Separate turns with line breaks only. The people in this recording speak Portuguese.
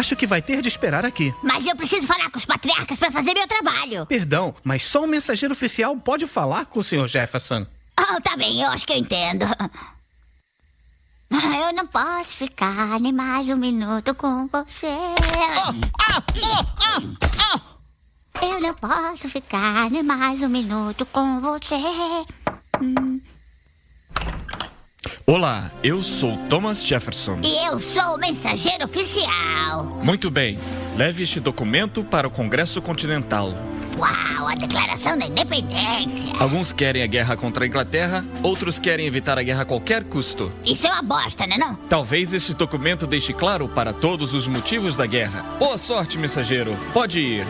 Acho que vai ter de esperar aqui.
Mas eu preciso falar com os patriarcas para fazer meu trabalho.
Perdão, mas só um mensageiro oficial pode falar com o Sr. Jefferson.
Oh, tá bem, eu acho que eu entendo. Eu não posso ficar nem mais um minuto com você. Eu não posso ficar nem mais um minuto com você.
Olá, eu sou Thomas Jefferson.
E eu sou o mensageiro oficial.
Muito bem, leve este documento para o Congresso Continental.
Uau, a Declaração da Independência.
Alguns querem a guerra contra a Inglaterra, outros querem evitar a guerra a qualquer custo.
Isso é uma bosta, né não?
Talvez este documento deixe claro para todos os motivos da guerra. Boa sorte, mensageiro. Pode ir.